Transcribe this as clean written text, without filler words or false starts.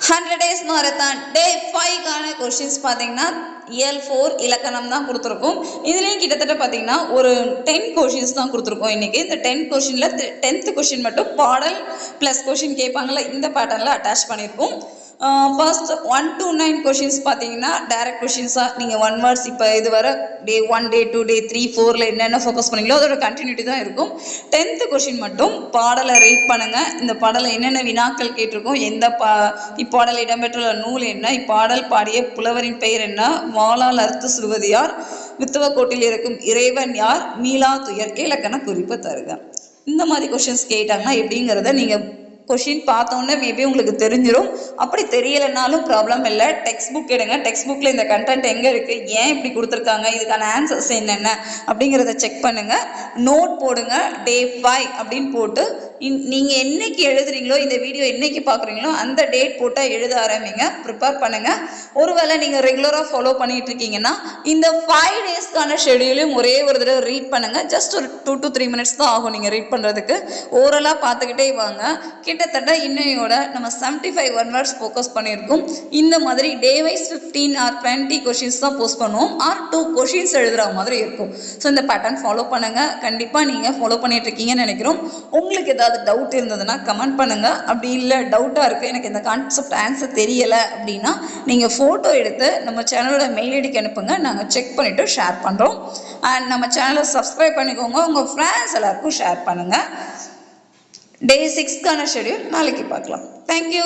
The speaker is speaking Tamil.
100 days marathon day 5க்கான கொஸ்டின்ஸ் பார்த்தீங்கன்னா இயல் 4 இலக்கணம் தான் கொடுத்துருக்கோம். இதுலேயும் கிட்டத்தட்ட பார்த்தீங்கன்னா ஒரு 10 கொஷின்ஸ் தான் கொடுத்துருக்கோம் இன்றைக்கி. இந்த 10 கொஷினில் 10th கொஷின் மட்டும் பாடல் ப்ளஸ் கொஷின் கேட்பாங்களா இந்த பேட்டர்னில் அட்டாச் பண்ணியிருக்கோம். ஃபர்ஸ்ட் 1 to 9 கொஷின்ஸ் பார்த்தீங்கன்னா டைரக்ட் கொஷின்ஸாக நீங்கள் 1 வேர்ட்ஸ் இப்போ இது வர டே 1 டே 2 டே 3 4ல் என்னென்ன ஃபோக்கஸ் பண்ணீங்களோ அதோட கண்டினியூட்டி தான் இருக்கும். 10th கொஷின் மட்டும் பாடலை ரீட் பண்ணுங்கள். இந்த பாடலை என்னென்ன வினாக்கள் கேட்டிருக்கோம், எந்த இப்பாடல் இடம்பெற்றுள்ள நூல் என்ன, இப்பாடல் பாடிய புலவரின் பெயர் என்ன, வாளால் அறுத்து சுடுவது யார், வித்துவக்கோட்டில் இருக்கும் இறைவன் யார், மீளா துயர் இலக்கண குறிப்பு தருக. இந்த மாதிரி கொஷின்ஸ் கேட்டாங்கன்னா எப்படிங்கிறத நீங்கள் கொஷின் பார்த்தோன்னே மேபி உங்களுக்கு தெரிஞ்சிடும். அப்படி தெரியலைனாலும் ப்ராப்ளம் இல்லை, டெக்ஸ்ட் புக் எடுங்க. டெக்ஸ்ட் புக்கில் இந்த கண்டென்ட் எங்கே இருக்குது, ஏன் இப்படி கொடுத்துருக்காங்க, இதுக்கான ஆன்சர்ஸ் என்னென்ன அப்படிங்கிறத செக் பண்ணுங்கள். நோட் போடுங்க. டே 5 அப்படின்னு போட்டு நீங்கள் என்னைக்கு எழுதுறீங்களோ, இந்த வீடியோ என்னைக்கு பார்க்குறீங்களோ அந்த டேட் போட்டால் எழுத ஆரம்பிங்க, ப்ரிப்பேர் பண்ணுங்கள். ஒருவேளை நீங்கள் ரெகுலராக ஃபாலோ பண்ணிகிட்டு இருக்கீங்கன்னா இந்த 5 டேஸ்க்கான ஷெடியூலையும் ஒரே ஒரு தடவை ரீட் பண்ணுங்கள். ஜஸ்ட் ஒரு 2 to 3 minutes தான் ஆகும் நீங்கள் ரீட் பண்ணுறதுக்கு. ஓரலாக பார்த்துக்கிட்டே வாங்க. கிட்டத்தட்ட இன்னையோட நம்ம 75 1 வேர்ட்ஸ் ஃபோக்கஸ் பண்ணியிருக்கோம். இந்த மாதிரி டே வைஸ் 15 or 20 கொஷின்ஸ் தான் போஸ்ட் பண்ணுவோம், ஆர் 2 கொஷின்ஸ் எழுதுகிற மாதிரி இருக்கும். ஸோ இந்த பேட்டர்ன் ஃபாலோ பண்ணுங்கள். கண்டிப்பாக நீங்கள் ஃபாலோ பண்ணிட்டு இருக்கீங்கன்னு நினைக்கிறோம். உங்களுக்கு ஏதாவது டவுட் இருந்ததுன்னா கமெண்ட் பண்ணுங்கள். அப்படி இல்லை டவுட்டாக இருக்குது, எனக்கு இந்த கான்செப்ட் ஆன்சர் தெரியலை அப்படின்னா நீங்கள் ஃபோட்டோ எடுத்து நம்ம சேனலோட மெயில் ஐடிக்கு அனுப்புங்க. நாங்கள் செக் பண்ணிவிட்டு ஷேர் பண்ணுறோம். அண்ட் நம்ம சேனலை சப்ஸ்கிரைப் பண்ணிக்கோங்க. உங்கள் ஃப்ரெண்ட்ஸ் எல்லாருக்கும் ஷேர் பண்ணுங்கள். டே 6க்கான ஷெடியூல் நாளைக்கு பார்க்கலாம். தேங்க்யூ.